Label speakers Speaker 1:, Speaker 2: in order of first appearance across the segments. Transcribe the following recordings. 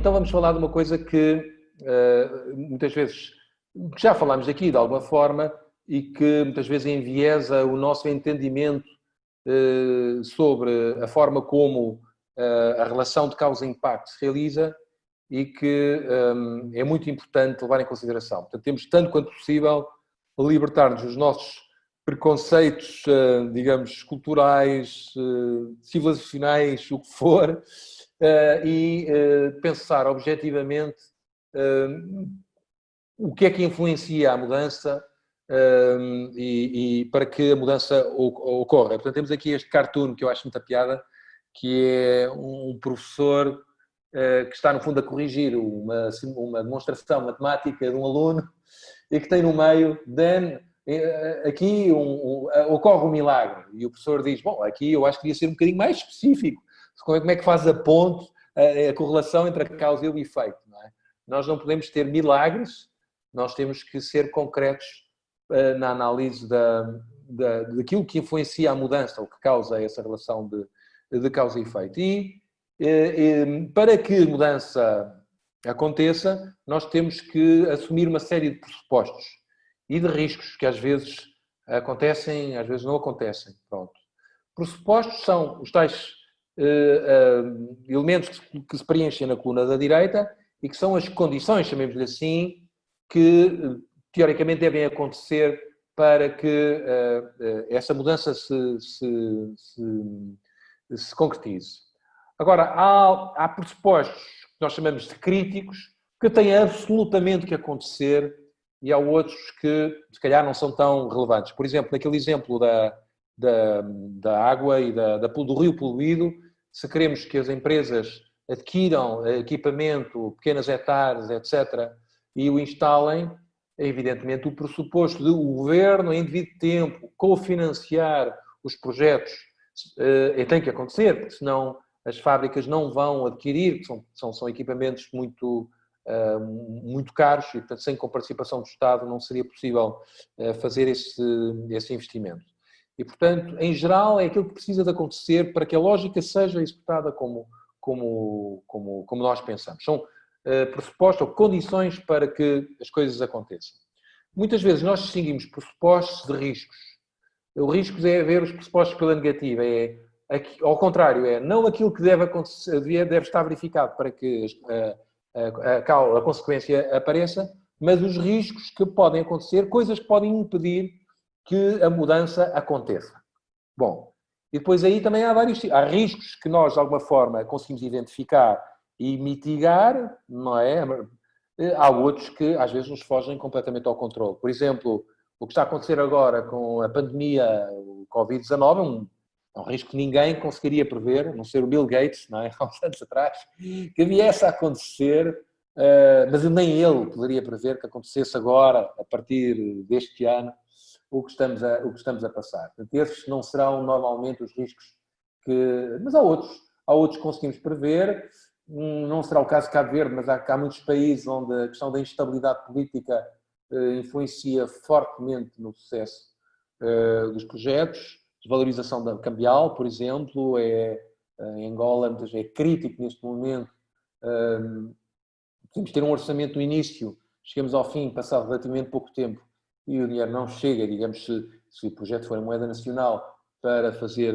Speaker 1: Então vamos falar de uma coisa que muitas vezes, que já falámos aqui de alguma forma, e que muitas vezes enviesa o nosso entendimento sobre a forma como a relação de causa e impacto se realiza e que é muito importante levar em consideração. Portanto, temos tanto quanto possível libertar-nos dos nossos preconceitos, digamos, culturais, civilizacionais, o que for, e pensar objetivamente o que é que influencia a mudança e para que a mudança ocorra. Portanto, temos aqui este cartoon que eu acho muita piada, que é um professor que está, no fundo, a corrigir uma demonstração matemática de um aluno e que tem no meio, aqui ocorre um milagre. E o professor diz, bom, aqui eu acho que devia ser um bocadinho mais específico. Como é que faz a ponte, a correlação entre a causa e o efeito, não é? Nós não podemos ter milagres, nós temos que ser concretos na análise daquilo que influencia a mudança, ou que causa essa relação de causa e efeito. E para que a mudança aconteça, nós temos que assumir uma série de pressupostos e de riscos que às vezes acontecem, às vezes não acontecem. Pronto. Pressupostos são os tais elementos que se preenchem na coluna da direita e que são as condições, chamemos-lhe assim, que teoricamente devem acontecer para que essa mudança se concretize. Agora, há pressupostos que nós chamamos de críticos, que têm absolutamente que acontecer, e há outros que, se calhar, não são tão relevantes. Por exemplo, naquele exemplo da água e do rio poluído, se queremos que as empresas adquiram equipamento, pequenas hectares, etc., e o instalem, evidentemente, o pressuposto de o governo, em devido tempo, cofinanciar os projetos, tem que acontecer, porque senão as fábricas não vão adquirir, são equipamentos muito caros e, portanto, sem participação do Estado não seria possível fazer esse investimento. E, portanto, em geral, é aquilo que precisa de acontecer para que a lógica seja executada como nós pensamos. São pressupostos ou condições para que as coisas aconteçam. Muitas vezes nós distinguimos pressupostos de riscos. O risco é ver os pressupostos pela negativa, ao contrário, não aquilo que deve acontecer, deve estar verificado para que a consequência apareça, mas os riscos que podem acontecer, coisas que podem impedir que a mudança aconteça. Bom, e depois aí também há riscos que nós, de alguma forma, conseguimos identificar e mitigar, não é? Há outros que às vezes nos fogem completamente ao controle. Por exemplo, o que está a acontecer agora com a pandemia, o Covid-19, é um risco que ninguém conseguiria prever, a não ser o Bill Gates, não é? Há uns anos atrás, que viesse a acontecer, mas nem ele poderia prever que acontecesse agora, a partir deste ano, o que estamos a passar. Portanto, esses não serão normalmente os riscos mas há outros que conseguimos prever. Não será o caso de Cabo Verde, mas há muitos países onde a questão da instabilidade política influencia fortemente no sucesso dos projetos. Desvalorização cambial, por exemplo, em Angola é crítico neste momento. Podemos ter um orçamento no início, chegamos ao fim, passado relativamente pouco tempo, e o dinheiro não chega, digamos, se o projeto for em moeda nacional, para fazer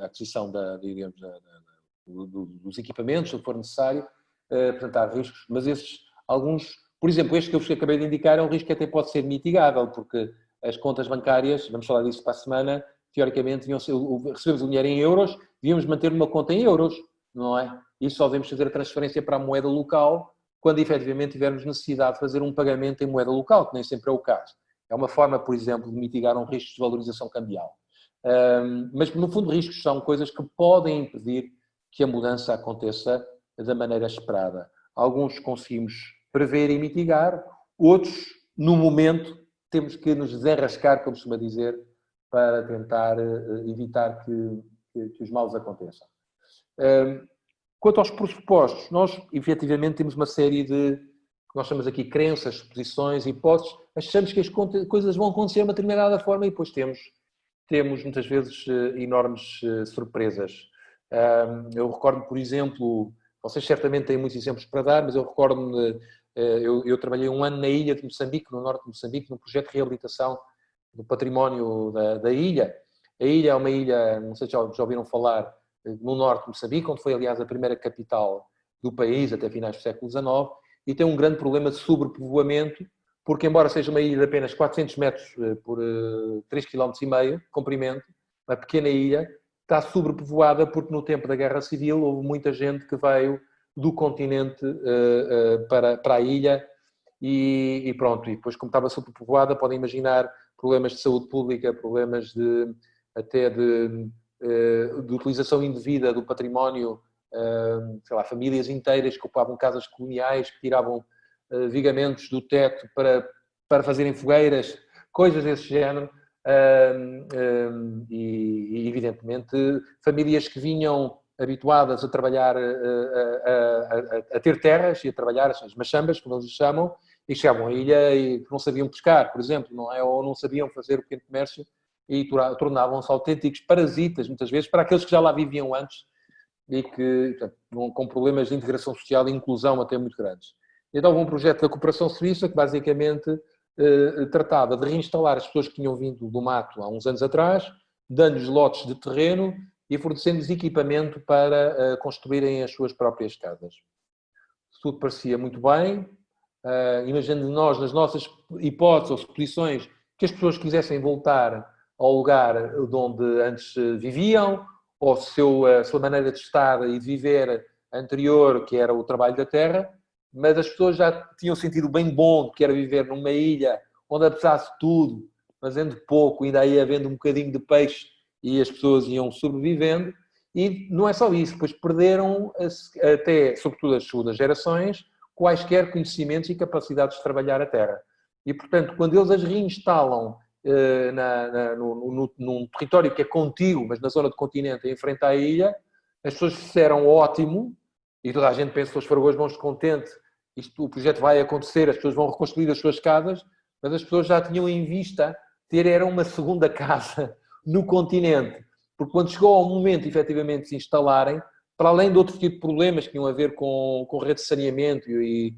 Speaker 1: a aquisição dos equipamentos, se for necessário. Portanto, há riscos, mas alguns, por exemplo, este que eu vos acabei de indicar é um risco que até pode ser mitigável, porque as contas bancárias, vamos falar disso para a semana, teoricamente recebemos o dinheiro em euros, devíamos manter uma conta em euros, não é? E só devemos fazer a transferência para a moeda local quando efetivamente tivermos necessidade de fazer um pagamento em moeda local, que nem sempre é o caso. É uma forma, por exemplo, de mitigar um risco de valorização cambial. Mas, no fundo, riscos são coisas que podem impedir que a mudança aconteça da maneira esperada. Alguns conseguimos prever e mitigar, outros, no momento, temos que nos desenrascar, como se costuma dizer, para tentar evitar que os males aconteçam. Quanto aos pressupostos, nós, efetivamente, temos uma série de, que nós chamamos aqui crenças, suposições, hipóteses. Achamos que as coisas vão acontecer de uma determinada forma e depois temos muitas vezes enormes surpresas. Eu recordo, por exemplo, Vocês certamente têm muitos exemplos para dar, mas eu recordo-me, eu trabalhei um ano na ilha de Moçambique, no norte de Moçambique, num projeto de reabilitação do património da ilha. A ilha é uma ilha, não sei se já ouviram falar, no norte de Moçambique, onde foi, aliás, a primeira capital do país até finais do século XIX, e tem um grande problema de sobrepovoamento, porque embora seja uma ilha de apenas 400 metros por 3,5 km de comprimento, uma pequena ilha, está sobrepovoada porque no tempo da Guerra Civil houve muita gente que veio do continente para a ilha e pronto. E depois, como estava sobrepovoada, podem imaginar problemas de saúde pública, problemas até de utilização indevida do património, sei lá, famílias inteiras que ocupavam casas coloniais, que tiravam vigamentos do teto para fazerem fogueiras, coisas desse género. E evidentemente famílias que vinham habituadas a trabalhar, a ter terras e a trabalhar as machambas, como eles chamam, e chegavam à ilha e não sabiam pescar, por exemplo, não é? Ou não sabiam fazer o pequeno comércio e tornavam-se autênticos parasitas, muitas vezes, para aqueles que já lá viviam antes e que, portanto, com problemas de integração social e inclusão até muito grandes. Então houve um projeto da cooperação suíça que basicamente tratava de reinstalar as pessoas que tinham vindo do mato há uns anos atrás, dando-lhes lotes de terreno e fornecendo-lhes equipamento para construírem as suas próprias casas. Tudo parecia muito bem. Imaginando nós, nas nossas hipóteses ou suposições, que as pessoas quisessem voltar ao lugar de onde antes viviam, ou a sua maneira de estar e de viver anterior, que era o trabalho da terra, mas as pessoas já tinham sentido bem bom que era viver numa ilha onde, apesar de tudo, fazendo pouco, ainda ia havendo um bocadinho de peixe e as pessoas iam sobrevivendo. E não é só isso, pois perderam até, sobretudo as suas gerações, quaisquer conhecimentos e capacidades de trabalhar a terra. E, portanto, quando eles as reinstalam num território que é contíguo, mas na zona do continente, em frente à ilha, as pessoas disseram ótimo, e toda a gente pensa que os esfregou as mãos de contente, o projeto vai acontecer, as pessoas vão reconstruir as suas casas, mas as pessoas já tinham em vista ter uma segunda casa no continente. Porque quando chegou ao momento, efetivamente, de se instalarem, para além de outro tipo de problemas que tinham a ver com rede de saneamento e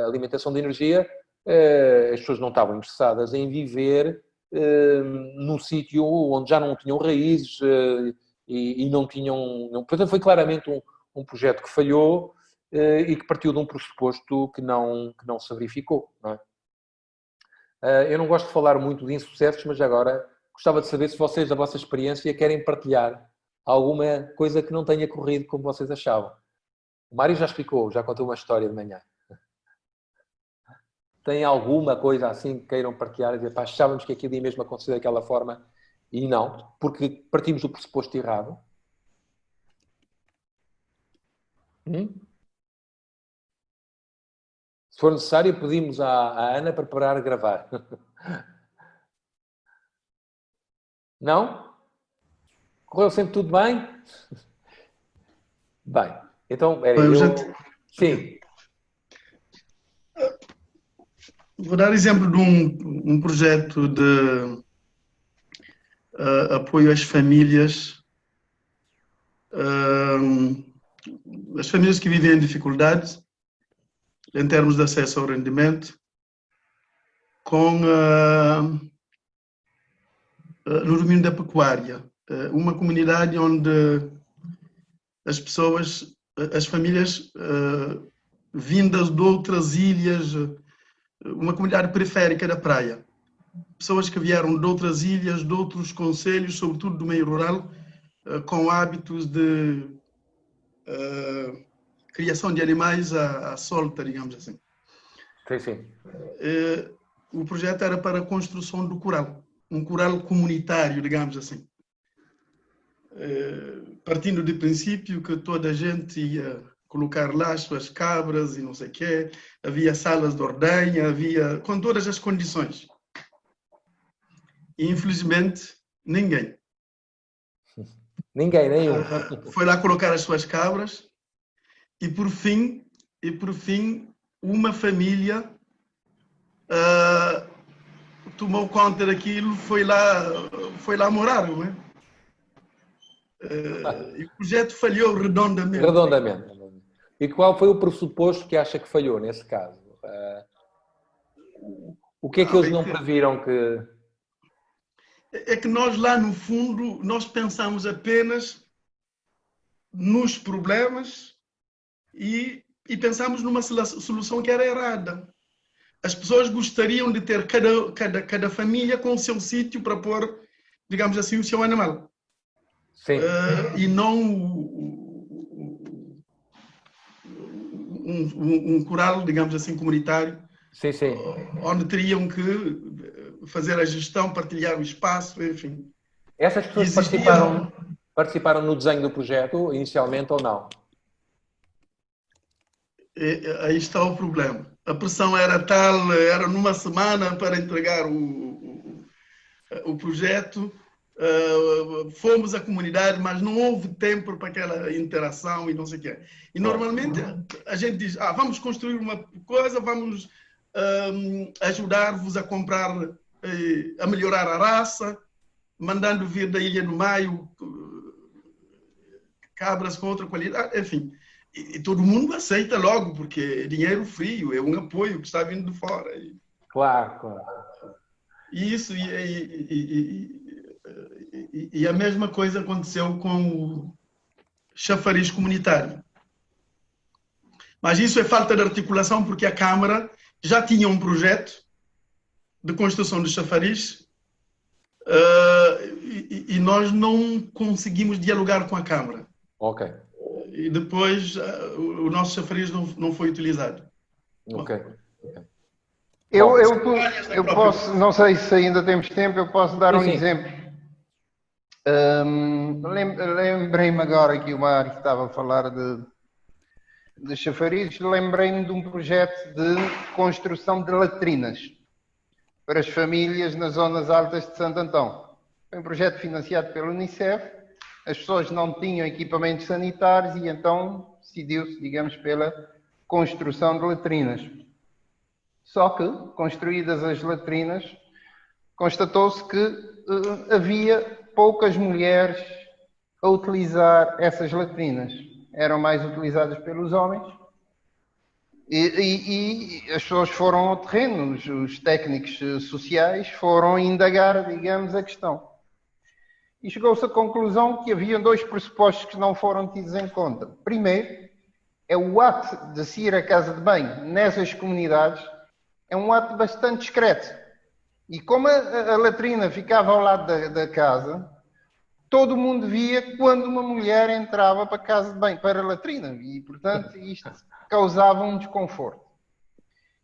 Speaker 1: alimentação de energia, as pessoas não estavam interessadas em viver num sítio onde já não tinham raízes e não tinham... Portanto, foi claramente um projeto que falhou e que partiu de um pressuposto que não se verificou. Não é? Eu não gosto de falar muito de insucessos, mas agora gostava de saber se vocês, da vossa experiência, querem partilhar alguma coisa que não tenha corrido como vocês achavam. O Mário já explicou, já contou uma história de manhã. Tem alguma coisa assim que queiram partilhar e dizer, pá, achávamos que aquilo ia mesmo acontecer daquela forma e não, porque partimos do pressuposto errado? Se for necessário, pedimos à Ana para parar de gravar. Não? Correu sempre tudo bem? Bem, então, Sim.
Speaker 2: Vou dar exemplo de um projeto de apoio às famílias que vivem em dificuldades em termos de acesso ao rendimento, no domínio da pecuária. Uma comunidade onde as famílias vindas de outras ilhas, uma comunidade periférica da praia, pessoas que vieram de outras ilhas, de outros concelhos, sobretudo do meio rural, com hábitos de criação de animais à solta, digamos assim.
Speaker 1: Sim.
Speaker 2: O projeto era para a construção do curral, um curral comunitário, digamos assim. Partindo do princípio que toda a gente ia colocar lá as suas cabras e não sei o quê, havia salas de ordenha, havia com todas as condições. E, infelizmente, ninguém.
Speaker 1: Nenhum.
Speaker 2: Foi lá colocar as suas cabras e, por fim, uma família tomou conta daquilo, foi lá morar, não é? E o projeto falhou redondamente.
Speaker 1: E qual foi o pressuposto que acha que falhou nesse caso? O que é que eles não previram que...
Speaker 2: É que nós lá no fundo, nós pensamos apenas nos problemas e pensamos numa solução que era errada. As pessoas gostariam de ter cada família com o seu sítio para pôr, digamos assim, o seu animal.
Speaker 1: Sim.
Speaker 2: E não um curral, digamos assim, comunitário,
Speaker 1: Sim, sim.
Speaker 2: onde teriam que fazer a gestão, partilhar o espaço, enfim.
Speaker 1: Essas pessoas participaram no desenho do projeto, inicialmente, ou não?
Speaker 2: Aí está o problema. A pressão era tal, era numa semana para entregar o projeto. Fomos à comunidade, mas não houve tempo para aquela interação e não sei o quê. E normalmente a gente diz, vamos construir uma coisa, vamos ajudar-vos a comprar, a melhorar a raça, mandando vir da Ilha do Maio cabras com outra qualidade, enfim. E todo mundo aceita logo, porque é dinheiro frio, é um apoio que está vindo de fora.
Speaker 1: Claro.
Speaker 2: E isso, e a mesma coisa aconteceu com o chafariz comunitário. Mas isso é falta de articulação, porque a Câmara já tinha um projeto de construção de chafariz e nós não conseguimos dialogar com a Câmara.
Speaker 1: Ok.
Speaker 2: E depois o nosso chafariz não foi utilizado.
Speaker 1: Ok.
Speaker 3: Eu posso, não sei se ainda temos tempo, eu posso dar um exemplo. Lembrei-me agora que o Mário estava a falar de chafariz, lembrei-me de um projeto de construção de latrinas para as famílias nas zonas altas de Santo Antão. Foi um projeto financiado pela Unicef. As pessoas não tinham equipamentos sanitários e então decidiu-se, digamos, pela construção de latrinas. Só que, construídas as latrinas, constatou-se que havia poucas mulheres a utilizar essas latrinas. Eram mais utilizadas pelos homens e as pessoas foram ao terreno, os técnicos sociais foram indagar, digamos, a questão. E chegou-se à conclusão que havia dois pressupostos que não foram tidos em conta. Primeiro, é o ato de se ir à casa de banho nessas comunidades, é um ato bastante discreto. E como a latrina ficava ao lado da casa, todo mundo via quando uma mulher entrava para a casa de banho, para a latrina. E, portanto, isto causava um desconforto.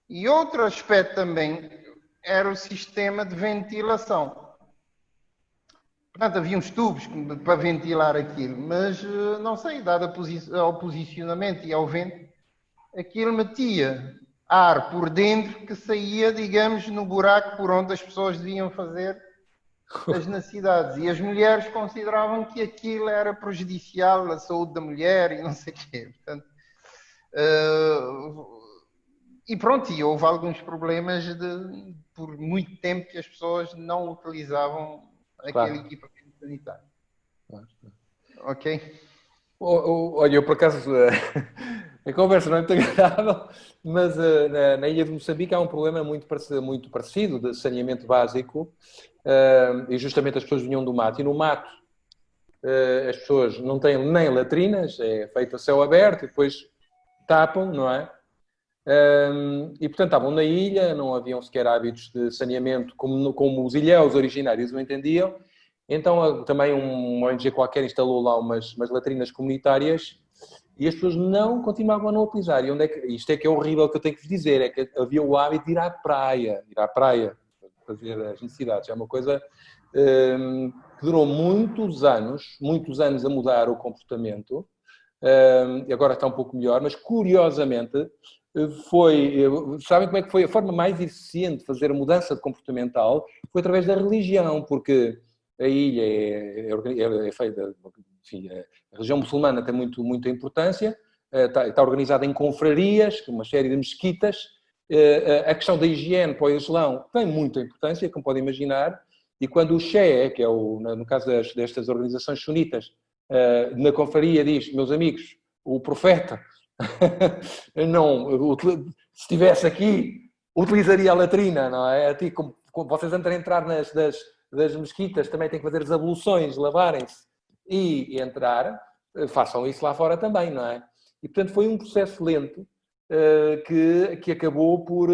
Speaker 3: E outro aspecto também era o sistema de ventilação. Portanto, havia uns tubos para ventilar aquilo, mas não sei, dado ao posicionamento e ao vento, aquilo metia ar por dentro que saía, digamos, no buraco por onde as pessoas deviam fazer as necessidades. E as mulheres consideravam que aquilo era prejudicial à saúde da mulher e não sei o quê. Portanto, e pronto, e houve alguns problemas por muito tempo que as pessoas não utilizavam aquele equipamento sanitário. Ok?
Speaker 1: Olha, eu por acaso, a conversa não é muito agradável, mas na ilha de Moçambique há um problema muito parecido de saneamento básico, e justamente as pessoas vinham do mato, e no mato as pessoas não têm nem latrinas, é feito a céu aberto, e depois tapam, não é? E portanto estavam na ilha, não haviam sequer hábitos de saneamento como os ilhéus originários o entendiam. Então também uma ONG qualquer instalou lá umas latrinas comunitárias e as pessoas continuavam a não utilizar. E isto é que é horrível que eu tenho que vos dizer, é que havia o hábito de ir à praia fazer as necessidades. É uma coisa que durou muitos anos a mudar o comportamento. E agora está um pouco melhor, mas curiosamente sabem como é que foi a forma mais eficiente de fazer a mudança comportamental? Foi através da religião, porque a ilha é feita, enfim, a religião muçulmana tem muita importância, está organizada em confrarias, uma série de mesquitas, a questão da higiene para o Islão tem muita importância, como podem imaginar, e quando o Shia, que é no caso destas organizações sunitas, na confraria diz, meus amigos, o profeta Não, se estivesse aqui, utilizaria a latrina, não é? Como vocês antes de entrar das mesquitas, também têm que fazer as abluções, lavarem-se e entrar, façam isso lá fora também, não é? E, portanto, foi um processo lento que acabou por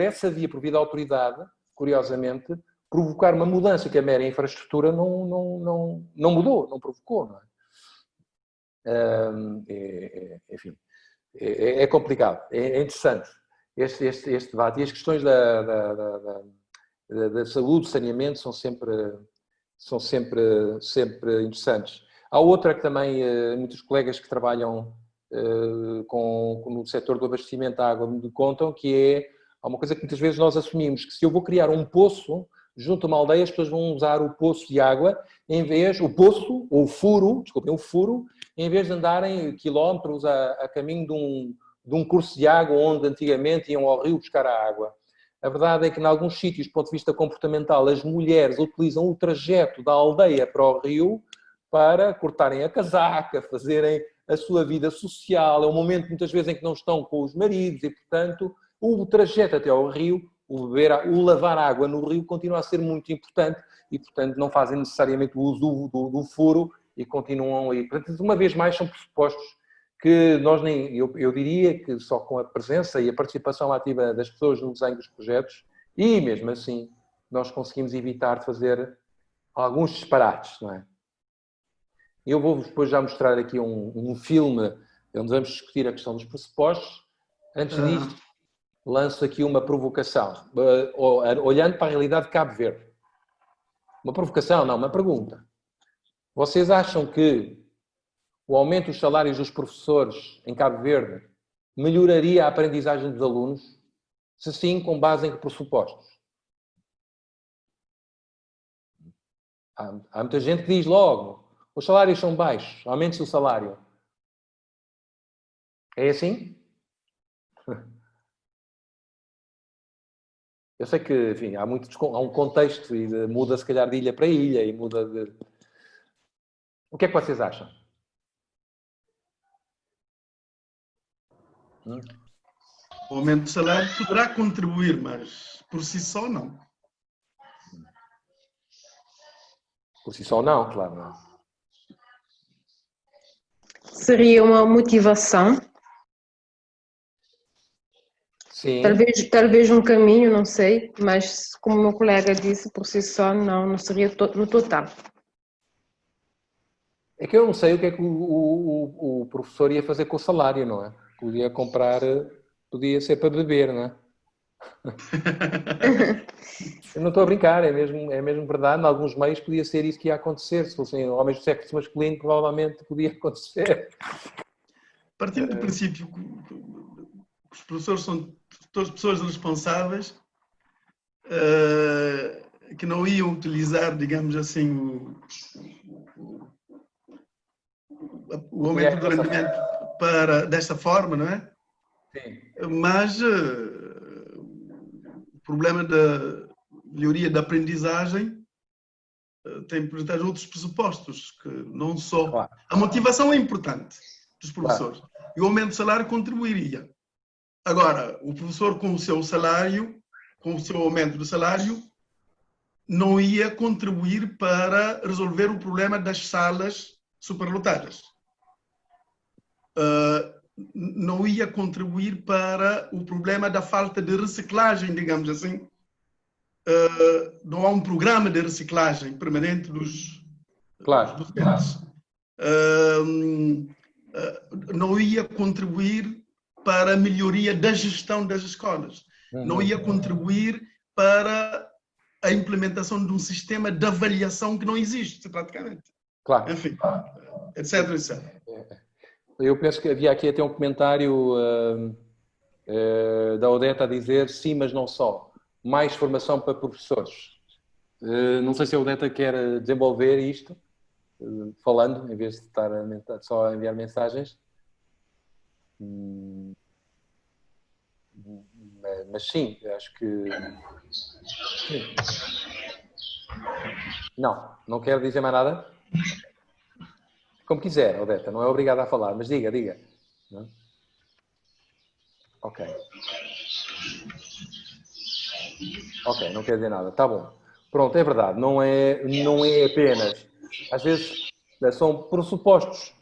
Speaker 1: essa via, por via da autoridade, curiosamente, provocar uma mudança que a mera infraestrutura não mudou, não provocou, não é? Enfim, é complicado, é interessante este debate. E as questões da saúde, saneamento, são sempre interessantes. Há outra que também muitos colegas que trabalham no setor do abastecimento de água me contam, que há uma coisa que muitas vezes nós assumimos, que se eu vou criar um poço junto a uma aldeia, as pessoas vão usar o poço de água, o poço, ou o furo, em vez de andarem quilómetros a caminho de um curso de água onde antigamente iam ao rio buscar a água. A verdade é que, em alguns sítios, do ponto de vista comportamental, as mulheres utilizam o trajeto da aldeia para o rio para cortarem a casaca, fazerem a sua vida social. É um momento, muitas vezes, em que não estão com os maridos e, portanto, o trajeto até ao rio, o lavar água no rio continua a ser muito importante e, portanto, não fazem necessariamente o uso do furo e continuam aí. Portanto, uma vez mais, são pressupostos que nós eu diria que só com a presença e a participação ativa das pessoas no desenho dos projetos, e mesmo assim, nós conseguimos evitar de fazer alguns disparates, não é? Eu vou-vos depois já mostrar aqui um filme onde vamos discutir a questão dos pressupostos. Antes disto, lanço aqui uma provocação, olhando para a realidade de Cabo Verde. Uma provocação, não, uma pergunta. Vocês acham que o aumento dos salários dos professores em Cabo Verde melhoraria a aprendizagem dos alunos? Se sim, com base em que pressupostos? Há muita gente que diz logo, os salários são baixos, aumente-se o salário. É assim? Eu sei que, enfim, há um contexto e muda se calhar de ilha para ilha e muda de... O que é que vocês acham?
Speaker 2: O aumento do salário poderá contribuir, mas por si só não.
Speaker 1: Por si só não, claro. Não.
Speaker 4: Seria uma motivação?
Speaker 1: Sim.
Speaker 4: Talvez um caminho, não sei, mas como o meu colega disse, por si só não seria no total.
Speaker 1: É que eu não sei o que é que o professor ia fazer com o salário, não é? Podia comprar, podia ser para beber, não é? Eu não estou a brincar, é mesmo verdade. Em alguns meios podia ser isso que ia acontecer. Se fossem homens do sexo masculino, provavelmente podia acontecer.
Speaker 2: Partindo do princípio que os professores são todas pessoas responsáveis, que não iam utilizar, digamos assim, o aumento do rendimento desta forma, não é?
Speaker 1: Sim.
Speaker 2: Mas o problema da melhoria da aprendizagem tem por detrás outros pressupostos, que não só...
Speaker 1: Claro.
Speaker 2: A motivação é importante dos professores. Claro. E o aumento do salário contribuiria. Agora, o professor com o seu salário, com o seu aumento do salário, não ia contribuir para resolver o problema das salas superlotadas. Não ia contribuir para o problema da falta de reciclagem, digamos assim. Não há um programa de reciclagem permanente dos docentes. Não ia contribuir para a melhoria da gestão das escolas. Não ia contribuir para a implementação de um sistema de avaliação que não existe, praticamente.
Speaker 1: Claro.
Speaker 2: Enfim, etc, etc.
Speaker 1: Eu penso que havia aqui até um comentário da Odete a dizer sim, mas não só. Mais formação para professores. Não sei se a Odete quer desenvolver isto, falando, em vez de estar só a enviar mensagens. Mas sim, acho que... Sim. Não quero dizer mais nada? Como quiser, Odete, não é obrigada a falar, mas diga. Não? Ok. Ok, não quer dizer nada. Tá bom. Pronto, é verdade. Não é apenas. Às vezes são pressupostos.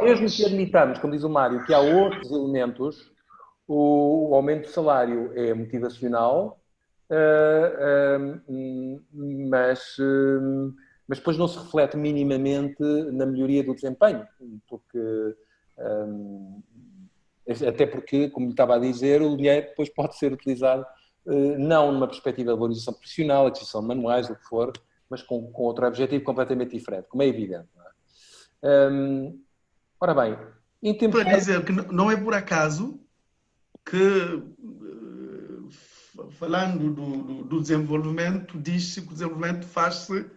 Speaker 1: Mesmo que admitamos, como diz o Mário, que há outros elementos, o aumento do salário é motivacional, mas depois não se reflete minimamente na melhoria do desempenho, porque até porque, como lhe estava a dizer, o dinheiro depois pode ser utilizado não numa perspectiva de valorização profissional, aquisição de manuais, o que for, mas com outro objetivo completamente diferente, como é evidente. Não é? Ora bem, em tempos...
Speaker 2: Para dizer que não é por acaso que, falando do desenvolvimento, diz-se que o desenvolvimento faz-se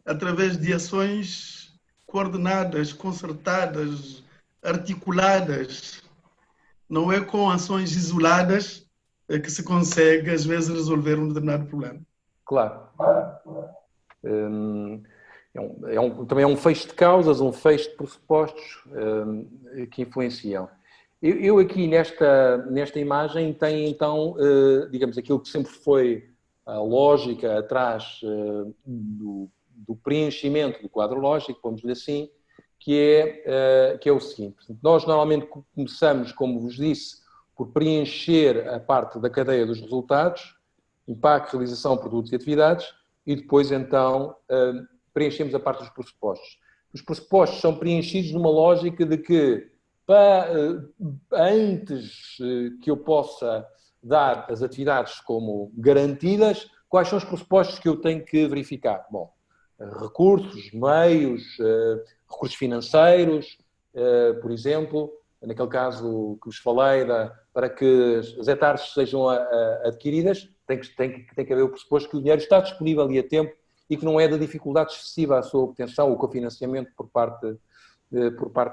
Speaker 2: através de ações coordenadas, concertadas, articuladas. Não é com ações isoladas que se consegue, às vezes, resolver um determinado problema.
Speaker 1: Claro. Também é um feixe de causas, um feixe de pressupostos que influenciam. Eu aqui nesta imagem tenho então, digamos, aquilo que sempre foi a lógica atrás do preenchimento do quadro lógico, vamos-lhe assim, que é o seguinte. Nós normalmente começamos, como vos disse, por preencher a parte da cadeia dos resultados, impacto, realização, produtos e atividades, e depois então preenchemos a parte dos pressupostos. Os pressupostos são preenchidos numa lógica de que antes que eu possa dar as atividades como garantidas, quais são os pressupostos que eu tenho que verificar? Bom, recursos, meios, recursos financeiros, por exemplo, naquele caso que vos falei, para que as hectares sejam adquiridas, tem que haver o pressuposto que o dinheiro está disponível e a tempo e que não é da dificuldade excessiva a sua obtenção ou cofinanciamento por parte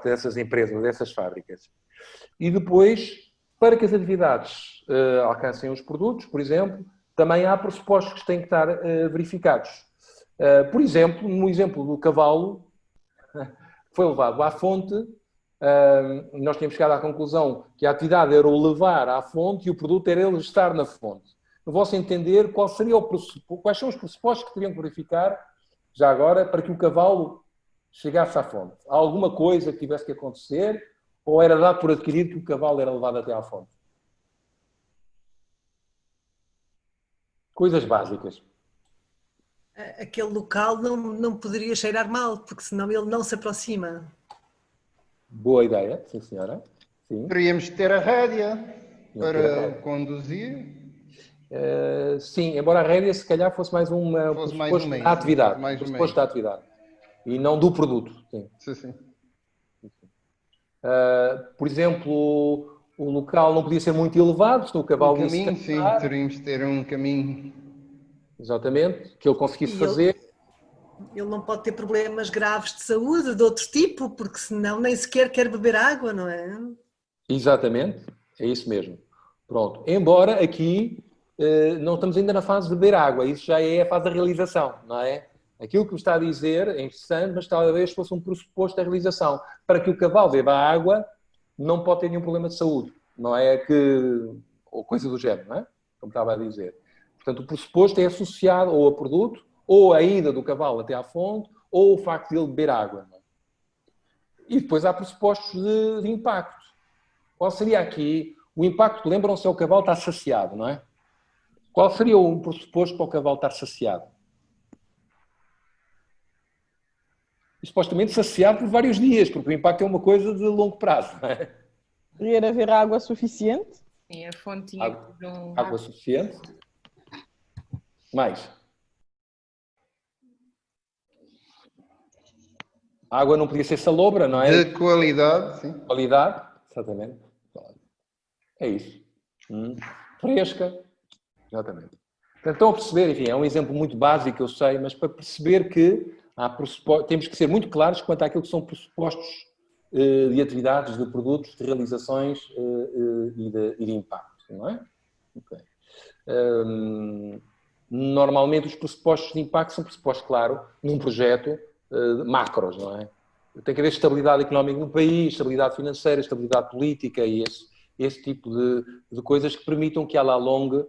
Speaker 1: dessas empresas, dessas fábricas. E depois, para que as atividades alcancem os produtos, por exemplo, também há pressupostos que têm que estar verificados. Por exemplo, no exemplo do cavalo, foi levado à fonte, nós tínhamos chegado à conclusão que a atividade era o levar à fonte e o produto era ele estar na fonte. No vosso entender, quais são os pressupostos que teriam que verificar, já agora, para que o cavalo chegasse à fonte? Há alguma coisa que tivesse que acontecer ou era dado por adquirido que o cavalo era levado até à fonte? Coisas básicas.
Speaker 5: Aquele local não poderia cheirar mal, porque senão ele não se aproxima.
Speaker 1: Boa ideia, sim senhora. Sim.
Speaker 3: Teríamos de ter a rédea para conduzir.
Speaker 1: Sim, embora a rédea se calhar fosse mais pressuposto da atividade. Pressuposto da atividade. E não do produto. Sim.
Speaker 3: Sim.
Speaker 1: Por exemplo, o local não podia ser muito elevado, senão o cavalo
Speaker 3: ia se cansar. Sim, teríamos de ter um caminho.
Speaker 1: Exatamente, que ele conseguisse fazer.
Speaker 5: Ele não pode ter problemas graves de saúde, de outro tipo, porque senão nem sequer quer beber água, não é?
Speaker 1: Exatamente, é isso mesmo. Pronto, embora aqui não estamos ainda na fase de beber água, isso já é a fase da realização, não é? Aquilo que me está a dizer é interessante, mas talvez fosse um pressuposto da realização. Para que o cavalo beba água, não pode ter nenhum problema de saúde, não é ou coisa do género, não é? Como estava a dizer. Portanto, o pressuposto é associado ou a produto, ou a ida do cavalo até à fonte, ou o facto de ele beber água. Não é? E depois há pressupostos de impacto. Qual seria aqui o impacto? Lembram-se, o cavalo está saciado, não é? Qual seria um pressuposto para o cavalo estar saciado? E, supostamente saciado por vários dias, porque o impacto é uma coisa de longo prazo, não é?
Speaker 6: Deveria haver água suficiente?
Speaker 7: Sim, a fonte tinha
Speaker 1: água suficiente. Mais. A água não podia ser salobra, não é?
Speaker 3: De qualidade, sim.
Speaker 1: Qualidade, exatamente. É isso. Fresca. Exatamente. Portanto, estão a perceber, enfim, é um exemplo muito básico, eu sei, mas para perceber que temos que ser muito claros quanto àquilo que são pressupostos de atividades, de produtos, de realizações e de impacto, não é? Okay. Normalmente os pressupostos de impacto são pressupostos, claro, num projeto macros, não é? Tem que haver estabilidade económica no país, estabilidade financeira, estabilidade política e esse tipo de coisas que permitam que, à la longa,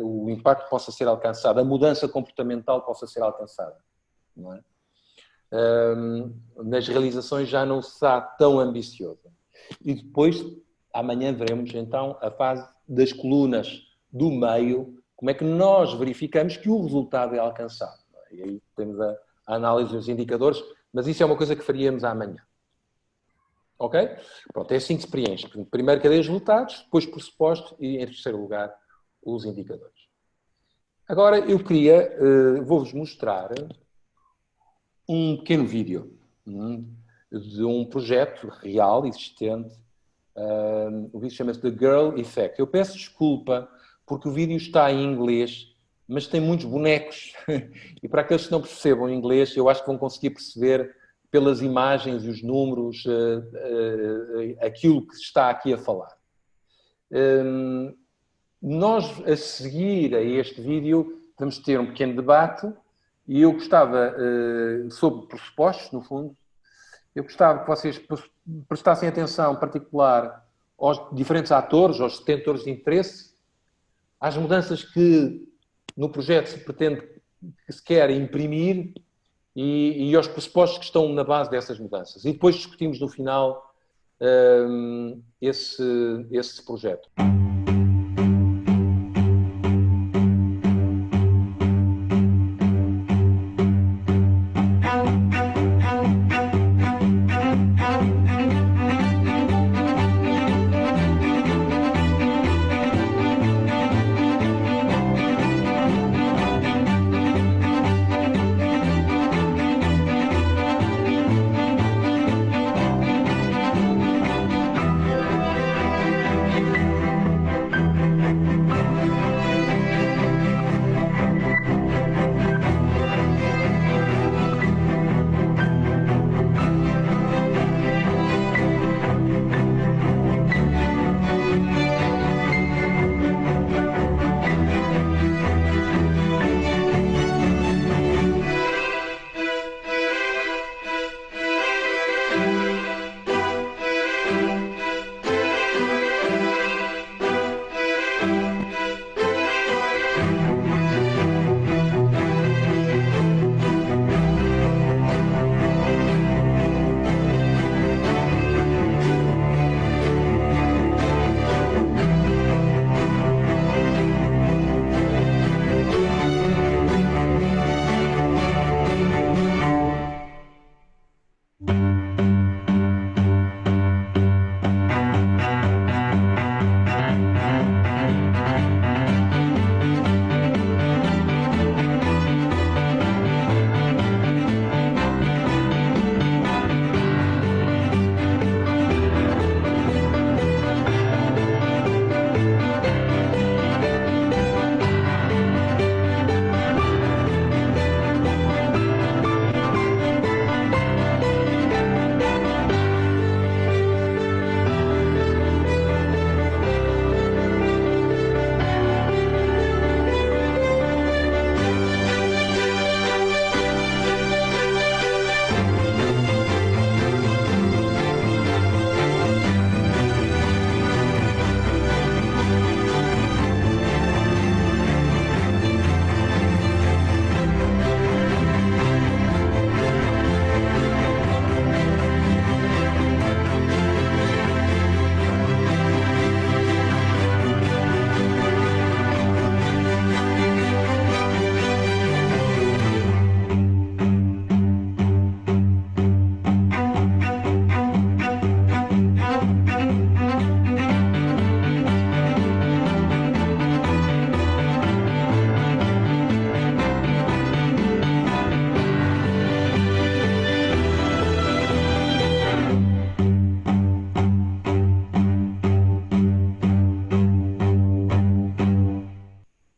Speaker 1: o impacto possa ser alcançado, a mudança comportamental possa ser alcançada. Não é? Nas realizações já não será tão ambiciosa. E depois, amanhã veremos então a fase das colunas do meio, como é que nós verificamos que o resultado é alcançado. E aí temos a análise dos indicadores, mas isso é uma coisa que faríamos amanhã. Ok? Pronto, é assim que se preenche. Primeiro, cadeia de resultados, depois pressuposto e, em terceiro lugar, os indicadores. Agora, eu queria, vou-vos mostrar um pequeno vídeo de um projeto real, existente. O vídeo chama-se The Girl Effect. Eu peço desculpa porque o vídeo está em inglês, mas tem muitos bonecos. E para aqueles que não percebam inglês, eu acho que vão conseguir perceber pelas imagens e os números aquilo que se está aqui a falar. Nós, a seguir a este vídeo, vamos ter um pequeno debate e eu gostava, sobre pressupostos, no fundo, eu gostava que vocês prestassem atenção particular aos diferentes atores, aos detentores de interesse, às mudanças que no projeto se pretende, que se quer imprimir e aos pressupostos que estão na base dessas mudanças. E depois discutimos no final esse projeto.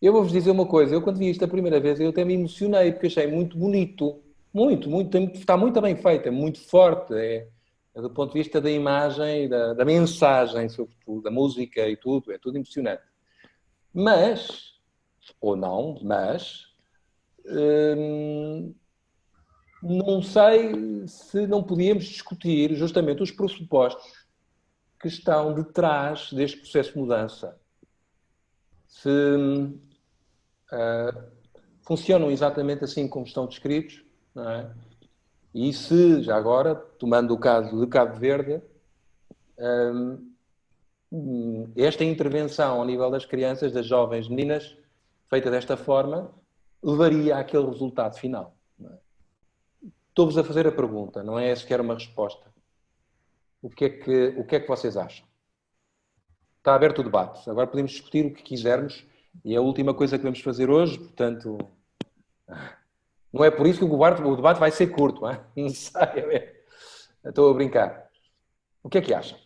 Speaker 1: Eu vou-vos dizer uma coisa, eu quando vi isto a primeira vez, eu até me emocionei, porque achei muito bonito. Muito, está muito bem feito, é muito forte, é do ponto de vista da imagem, da mensagem, sobretudo, da música e tudo, é tudo emocionante. Mas, ou não, mas, não sei se não podíamos discutir justamente os pressupostos que estão detrás deste processo de mudança. Se funcionam exatamente assim como estão descritos, não é? E se, já agora, tomando o caso de Cabo Verde, esta intervenção ao nível das crianças, das jovens meninas, feita desta forma, levaria àquele resultado final. Não é? Estou-vos a fazer a pergunta, não é sequer uma resposta. O que é que vocês acham? Está aberto o debate. Agora podemos discutir o que quisermos e é a última coisa que vamos fazer hoje, portanto... Não é por isso que o debate vai ser curto, hein? Não sei. Estou a brincar. O que é que acham?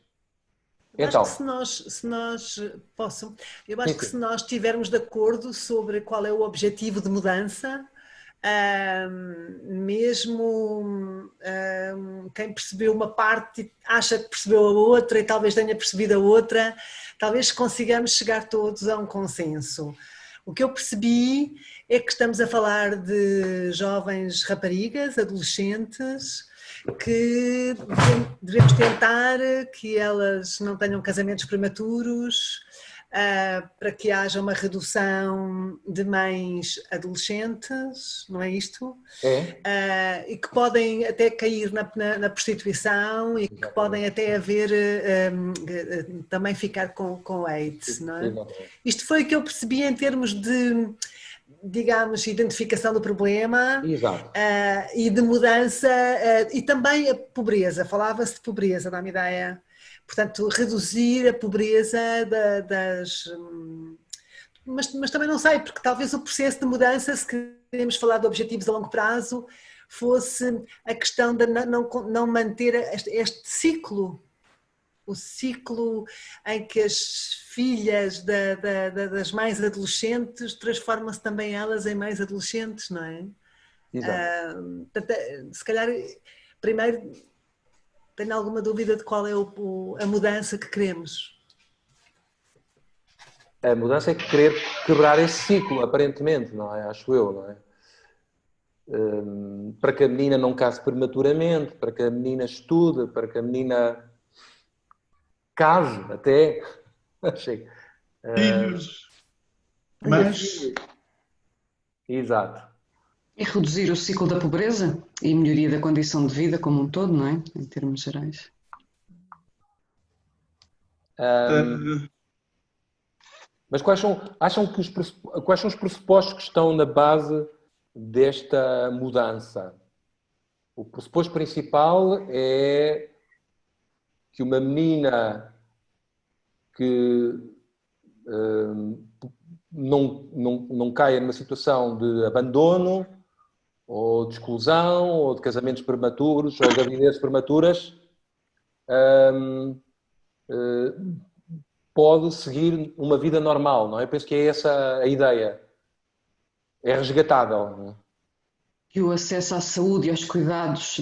Speaker 1: Então,
Speaker 5: acho que se nós se nós estivermos de acordo sobre qual é o objetivo de mudança, mesmo quem percebeu uma parte acha que percebeu a outra e talvez tenha percebido a outra, talvez consigamos chegar todos a um consenso. O que eu percebi é que estamos a falar de jovens raparigas, adolescentes, que devemos tentar que elas não tenham casamentos prematuros, para que haja uma redução de mães adolescentes, não é isto?
Speaker 1: É.
Speaker 5: E que podem até cair na prostituição e que podem até haver, também ficar com AIDS, não é? Isto foi o que eu percebi em termos de, digamos, identificação do problema.
Speaker 1: Exato.
Speaker 5: E de mudança, e também a pobreza, falava-se de pobreza, dá-me ideia. Portanto, reduzir a pobreza mas também não sei, porque talvez o processo de mudança, se queremos falar de objetivos a longo prazo, fosse a questão de não manter este ciclo, o ciclo em que as filhas das mães adolescentes transformam-se também elas em mães adolescentes, não é?
Speaker 1: Exato.
Speaker 5: Se calhar, primeiro, tenho alguma dúvida de qual é a mudança que queremos.
Speaker 1: A mudança é querer quebrar esse ciclo, aparentemente, não é? Acho eu, não é? Para que a menina não case prematuramente, para que a menina estude, para que a menina case até.
Speaker 2: Filhos. Mas...
Speaker 1: Exato.
Speaker 7: E reduzir o ciclo da pobreza e melhoria da condição de vida como um todo, não é? Em termos gerais.
Speaker 1: Mas quais são os pressupostos que estão na base desta mudança? O pressuposto principal é que uma menina que não caia numa situação de abandono, ou de exclusão, ou de casamentos prematuros, ou de gravidezes prematuras, pode seguir uma vida normal, não é? Eu penso que é essa a ideia. É resgatável. Não é?
Speaker 7: E o acesso à saúde e aos cuidados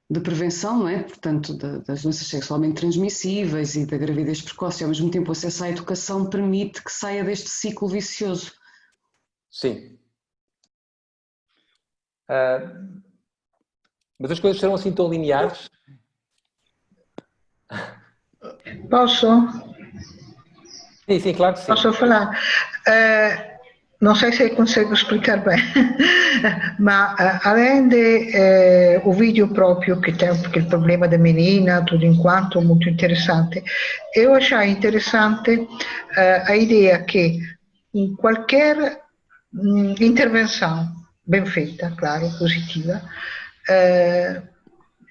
Speaker 7: de prevenção, não é? Portanto, das doenças sexualmente transmissíveis e da gravidez precoce, e ao mesmo tempo o acesso à educação permite que saia deste ciclo vicioso.
Speaker 1: Sim. Mas as coisas serão assim tão lineares?
Speaker 8: Posso?
Speaker 1: Sim, claro que sim.
Speaker 8: Posso falar? Não sei se consigo explicar bem, mas além do vídeo próprio que tem o problema da menina, tudo enquanto muito interessante, eu achei interessante a ideia que em qualquer intervenção bem feita, claro, positiva,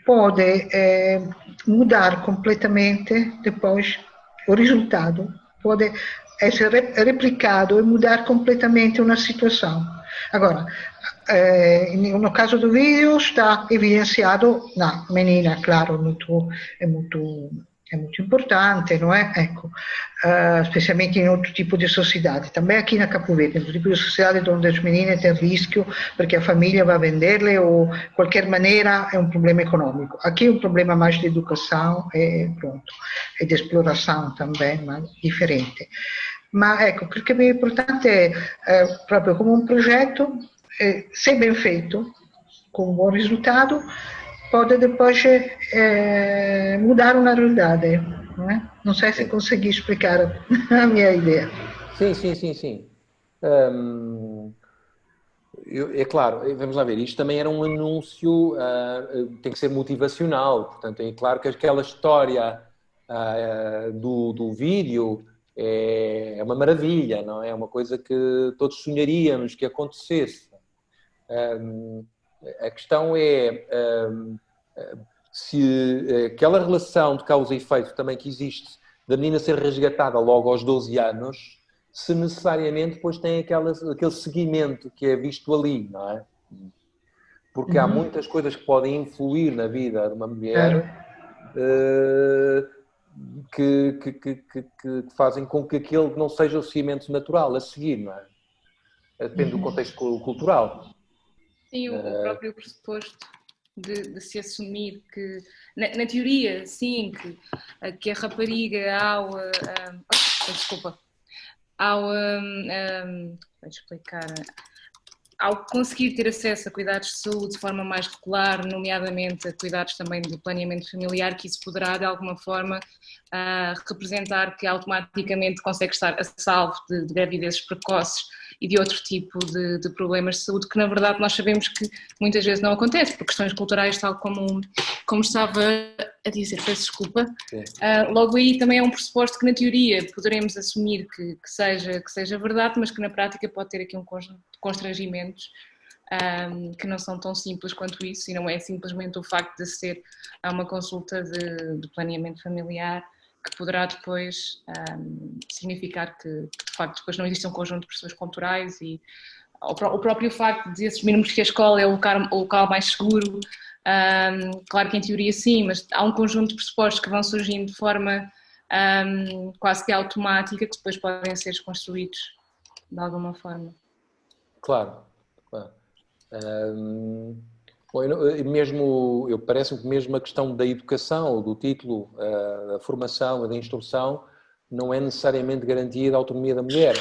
Speaker 8: pode mudar completamente depois o resultado, pode ser replicado e mudar completamente uma situação. Agora, no caso do vídeo está evidenciado na menina, claro, é muito importante, não é? Ecco, especialmente em outro tipo de sociedade. Também aqui na Cabo Verde, no tipo de sociedade onde as meninas têm risco porque a família vai vender-lhe ou de qualquer maneira é um problema econômico. Aqui é um problema mais de educação e pronto, e de exploração também, mas diferente. Mas ecco, o que é importante é proprio como um projeto, se bem feito, com um bom resultado, pode depois mudar uma realidade, não é? Não sei se consegui explicar a minha ideia.
Speaker 1: Sim, sim, sim, sim. É claro, vamos lá ver, isto também era um anúncio, tem que ser motivacional, portanto é claro que aquela história do vídeo é uma maravilha, não é? É uma coisa que todos sonharíamos que acontecesse. A questão é se aquela relação de causa e efeito também que existe da menina ser resgatada logo aos 12 anos, se necessariamente depois tem aquele seguimento que é visto ali, não é? Porque há muitas coisas que podem influir na vida de uma
Speaker 8: Claro.
Speaker 1: mulher que fazem com que aquele não seja o seguimento natural a seguir, não é? Depende do contexto cultural.
Speaker 9: Sim, o próprio pressuposto de se assumir que, na teoria, sim, que a rapariga desculpa, deixa eu explicar, ao conseguir ter acesso a cuidados de saúde de forma mais regular, nomeadamente a cuidados também de planeamento familiar, que isso poderá de alguma forma representar que automaticamente consegue estar a salvo de gravidezes precoces e de outro tipo de problemas de saúde, que na verdade nós sabemos que muitas vezes não acontece, por questões culturais, tal como estava a dizer, peço desculpa. Logo aí também é um pressuposto que na teoria poderemos assumir que seja verdade, mas que na prática pode ter aqui um conjunto de constrangimentos que não são tão simples quanto isso, e não é simplesmente o facto de ser uma consulta de planeamento familiar que poderá depois significar que de facto depois não existe um conjunto de pressões culturais e o próprio facto de assumirmos que a escola é o local mais seguro, claro que em teoria sim, mas há um conjunto de pressupostos que vão surgindo de forma quase que automática que depois podem ser desconstruídos de alguma forma.
Speaker 1: Claro, claro. Bom, parece-me que mesmo a questão da educação, do título, da formação, da instrução, não é necessariamente garantia da autonomia da mulher.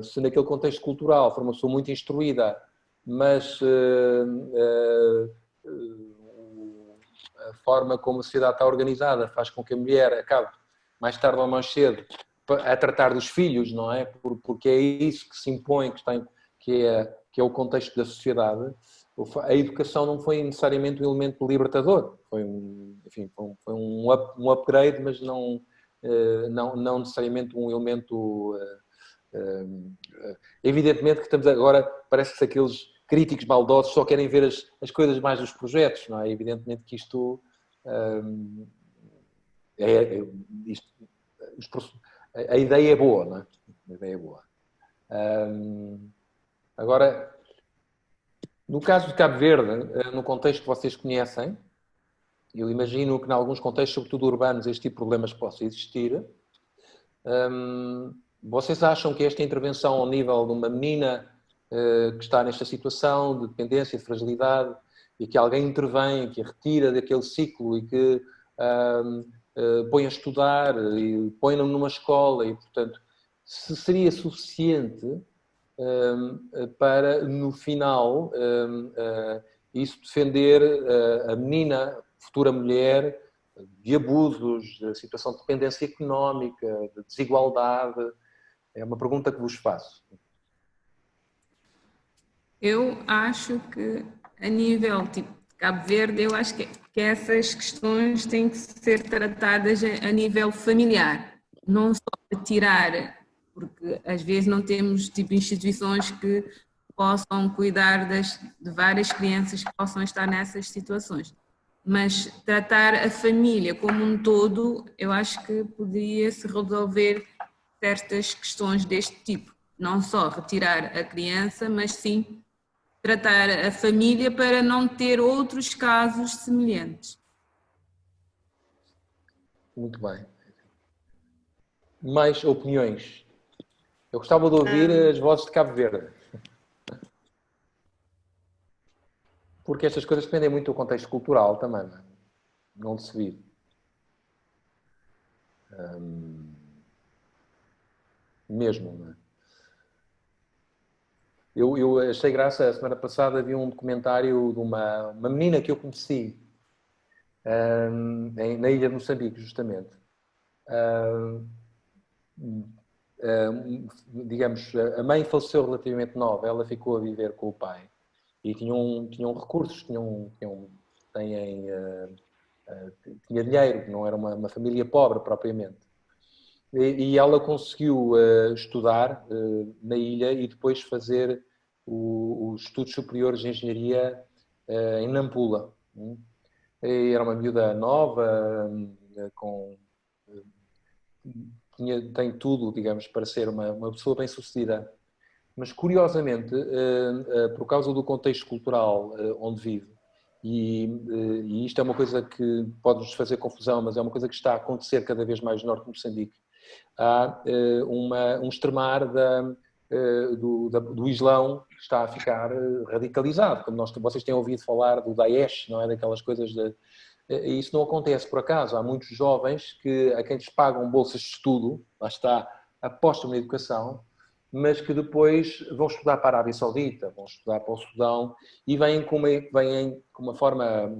Speaker 1: Se naquele contexto cultural for uma pessoa muito instruída, mas a forma como a sociedade está organizada faz com que a mulher acabe, mais tarde ou mais cedo, a tratar dos filhos, não é? Porque é isso que se impõe, que é o contexto da sociedade. A educação não foi necessariamente um elemento libertador, foi um upgrade, mas não necessariamente um elemento. Evidentemente que estamos agora, parece que aqueles críticos maldosos só querem ver as coisas mais dos projetos, não é? Evidentemente que isto a ideia é boa, não é? A ideia é boa. Agora, no caso de Cabo Verde, no contexto que vocês conhecem, eu imagino que em alguns contextos, sobretudo urbanos, este tipo de problemas possa existir. Vocês acham que esta intervenção ao nível de uma menina que está nesta situação de dependência, de fragilidade, e que alguém intervém, que a retira daquele ciclo e que põe a estudar e põe-na numa escola e, portanto, se seria suficiente para, no final, isso defender a menina, futura mulher, de abusos, de situação de dependência económica, de desigualdade? É uma pergunta que vos faço.
Speaker 9: Eu acho que a nível tipo de Cabo Verde, eu acho que essas questões têm que ser tratadas a nível familiar, não só retirar, porque às vezes não temos tipo instituições que possam cuidar de várias crianças que possam estar nessas situações. Mas tratar a família como um todo, eu acho que poderia-se resolver certas questões deste tipo. Não só retirar a criança, mas sim tratar a família para não ter outros casos semelhantes.
Speaker 1: Muito bem. Mais opiniões? Eu gostava de ouvir as vozes de Cabo Verde. Porque estas coisas dependem muito do contexto cultural também, não de se vir. Mesmo, não é? Eu achei graça, a semana passada vi um documentário de uma menina que eu conheci na ilha de Moçambique, justamente. Digamos, a mãe faleceu relativamente nova, ela ficou a viver com o pai e tinham recursos, tinha dinheiro, não era uma família pobre propriamente. E ela conseguiu estudar na ilha e depois fazer os estudos superiores de engenharia em Nampula. E era uma miúda nova, tem tudo, digamos, para ser uma pessoa bem-sucedida. Mas, curiosamente, por causa do contexto cultural onde vive, e isto é uma coisa que pode-nos fazer confusão, mas é uma coisa que está a acontecer cada vez mais no norte de Moçambique, há um extremar do Islão que está a ficar radicalizado. Como vocês têm ouvido falar do Daesh, não é? Daquelas coisas e isso não acontece por acaso. Há muitos jovens a quem lhes pagam bolsas de estudo, lá está, apostam na educação, mas que depois vão estudar para a Arábia Saudita, vão estudar para o Sudão e vêm com uma forma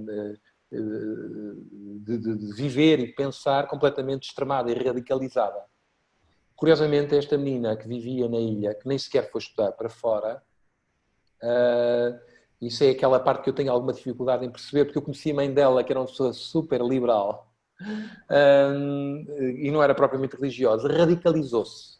Speaker 1: de viver e pensar completamente extremada e radicalizada. Curiosamente, esta menina que vivia na ilha, que nem sequer foi estudar para fora, isso é aquela parte que eu tenho alguma dificuldade em perceber, porque eu conheci a mãe dela, que era uma pessoa super liberal, e não era propriamente religiosa, radicalizou-se.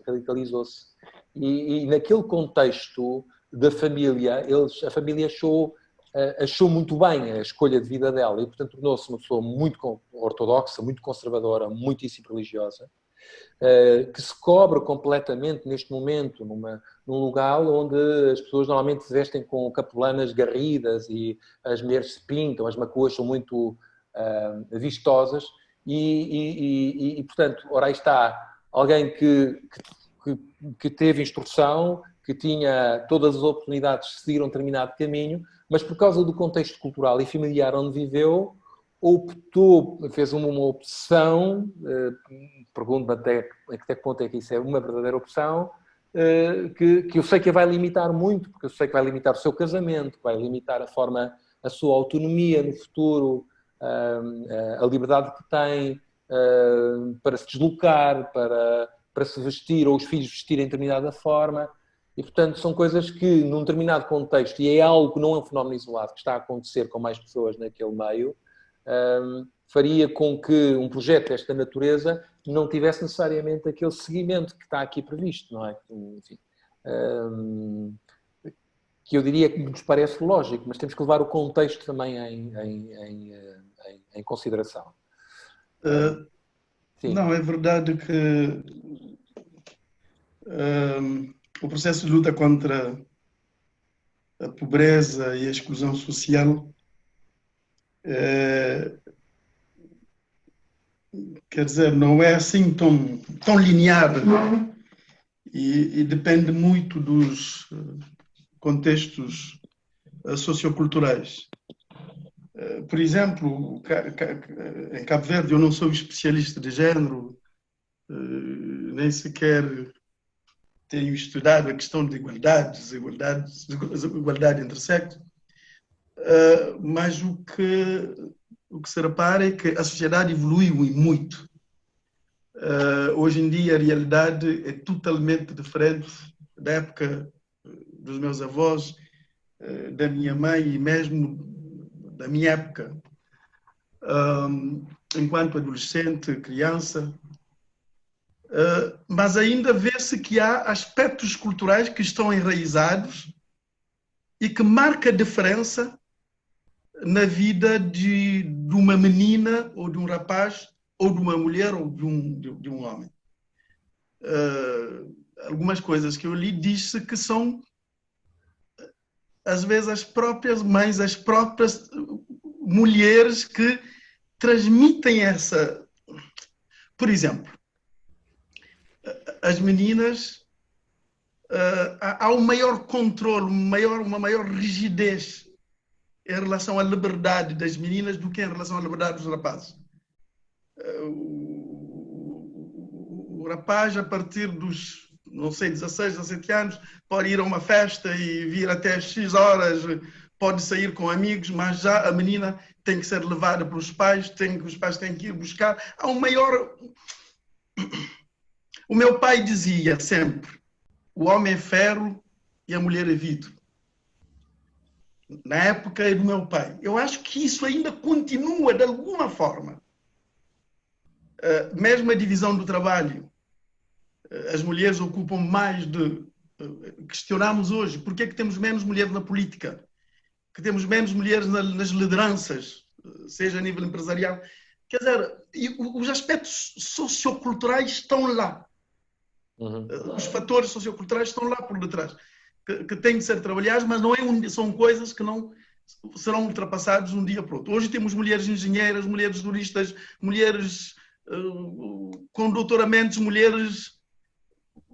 Speaker 1: E naquele contexto da família, a família achou muito bem a escolha de vida dela e, portanto, tornou-se uma pessoa muito ortodoxa, muito conservadora, muitíssimo religiosa, que se cobre completamente neste momento num lugar onde as pessoas normalmente se vestem com capulanas garridas e as mulheres se pintam, as macoas são muito vistosas e, portanto, ora aí está alguém que teve instrução, que tinha todas as oportunidades de seguir um determinado caminho, mas por causa do contexto cultural e familiar onde viveu, fez uma opção, pergunto-me até que ponto é que isso é uma verdadeira opção, que eu sei que a vai limitar muito, porque eu sei que vai limitar o seu casamento, vai limitar a sua autonomia no futuro, a liberdade que tem para se deslocar, para se vestir, ou os filhos vestirem de determinada forma. E, portanto, são coisas que, num determinado contexto, e é algo que não é um fenómeno isolado, que está a acontecer com mais pessoas naquele meio, faria com que um projeto desta natureza não tivesse necessariamente aquele seguimento que está aqui previsto, não é? Enfim, que eu diria que nos parece lógico, mas temos que levar o contexto também em consideração.
Speaker 2: Não, é verdade que o processo de luta contra a pobreza e a exclusão social quer dizer, não é assim tão linear e depende muito dos contextos socioculturais. Por exemplo, em Cabo Verde, eu não sou especialista de género, nem sequer tenho estudado a questão de igualdade entre sexos, mas o que se repara é que a sociedade evoluiu muito. Hoje em dia a realidade é totalmente diferente da época dos meus avós, da minha mãe e mesmo da minha época. Enquanto adolescente, criança, mas ainda vê-se que há aspectos culturais que estão enraizados e que marcam a diferença na vida de uma menina ou de um rapaz ou de uma mulher ou de um homem. Algumas coisas que eu li disse que são às vezes as próprias mães, as próprias mulheres que transmitem essa... Por exemplo, as meninas, há um maior controle, uma maior rigidez em relação à liberdade das meninas do que em relação à liberdade dos rapazes. O rapaz, a partir dos não sei, 16, 17 anos, pode ir a uma festa e vir até X horas, pode sair com amigos, mas já a menina tem que ser levada pelos pais, os pais têm que ir buscar. Há um maior... O meu pai dizia sempre, o homem é ferro e a mulher é vidro. Na época do meu pai. Eu acho que isso ainda continua de alguma forma. Mesmo a divisão do trabalho. As mulheres ocupam mais de... Questionamos hoje, por que é que temos menos mulheres na política? Que temos menos mulheres nas lideranças, seja a nível empresarial. Quer dizer, os aspectos socioculturais estão lá. Os fatores socioculturais estão lá por detrás, que têm de ser trabalhados, mas não são coisas que não serão ultrapassadas de um dia para o outro. Hoje temos mulheres engenheiras, mulheres juristas, mulheres com doutoramentos, mulheres...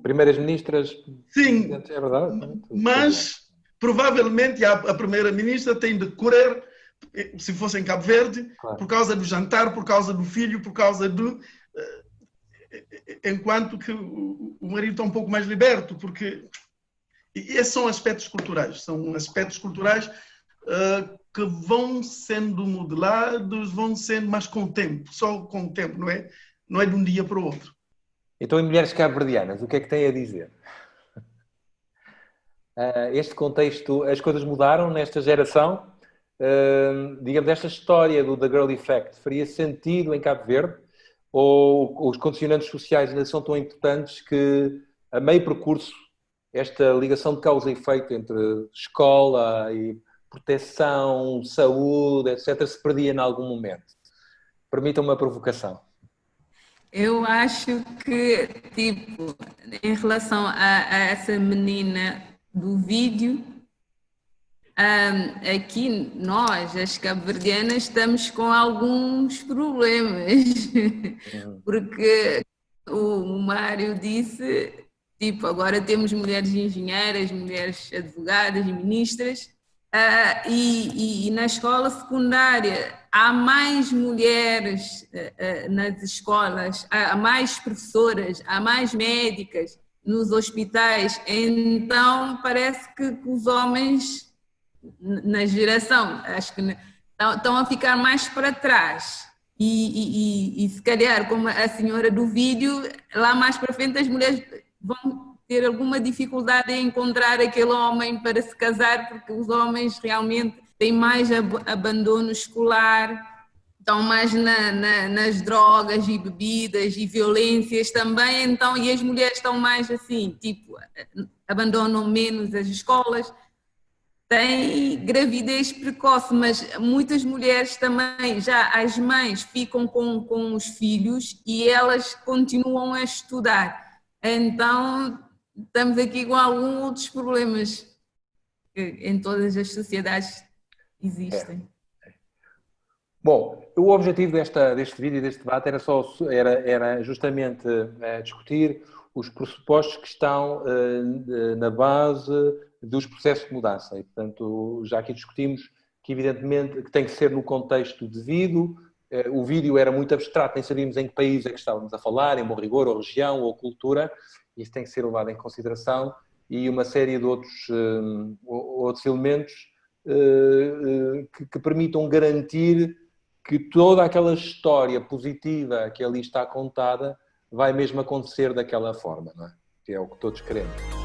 Speaker 1: Primeiras ministras.
Speaker 2: Sim,
Speaker 1: é verdade.
Speaker 2: mas provavelmente a primeira-ministra tem de correr, se fosse em Cabo Verde, claro, por causa do jantar, por causa do filho, por causa do... Enquanto que o marido está um pouco mais liberto, porque esses são aspectos culturais, que vão sendo modelados, vão sendo mais com o tempo, só com o tempo, não é de um dia para o outro.
Speaker 1: Então, em mulheres cabo-verdianas, o que é que tem a dizer? Este contexto, as coisas mudaram nesta geração? Digamos, esta história do The Girl Effect faria sentido em Cabo Verde? Ou os condicionantes sociais ainda são tão importantes que, a meio percurso, esta ligação de causa e efeito entre escola e proteção, saúde, etc., se perdia em algum momento? Permitam-me uma provocação.
Speaker 10: Eu acho que, tipo, em relação a essa menina do vídeo, aqui nós, as cabo-verdianas, estamos com alguns problemas, porque o Mário disse, tipo, agora temos mulheres engenheiras, mulheres advogadas e ministras, e na escola secundária há mais mulheres nas escolas, há mais professoras, há mais médicas nos hospitais, então parece que os homens na geração, acho que estão a ficar mais para trás e se calhar, como a senhora do vídeo, lá mais para frente as mulheres vão ter alguma dificuldade em encontrar aquele homem para se casar, porque os homens realmente têm mais abandono escolar, estão mais nas drogas e bebidas e violências também, então, e as mulheres estão mais assim, tipo, abandonam menos as escolas, têm gravidez precoce, mas muitas mulheres também, já as mães ficam com os filhos e elas continuam a estudar. Então, estamos aqui com alguns outros problemas que em todas as sociedades existem.
Speaker 1: Bom, o objetivo deste vídeo e deste debate era justamente discutir os pressupostos que estão na base dos processos de mudança. E, portanto, já aqui discutimos que, evidentemente, que tem que ser no contexto devido. O vídeo era muito abstrato, nem sabíamos em que país é que estávamos a falar, em Bom Rigor, ou região, ou cultura. Isso tem que ser levado em consideração. E uma série de outros elementos que permitam garantir que toda aquela história positiva que ali está contada vai mesmo acontecer daquela forma, não é? Que é o que todos queremos.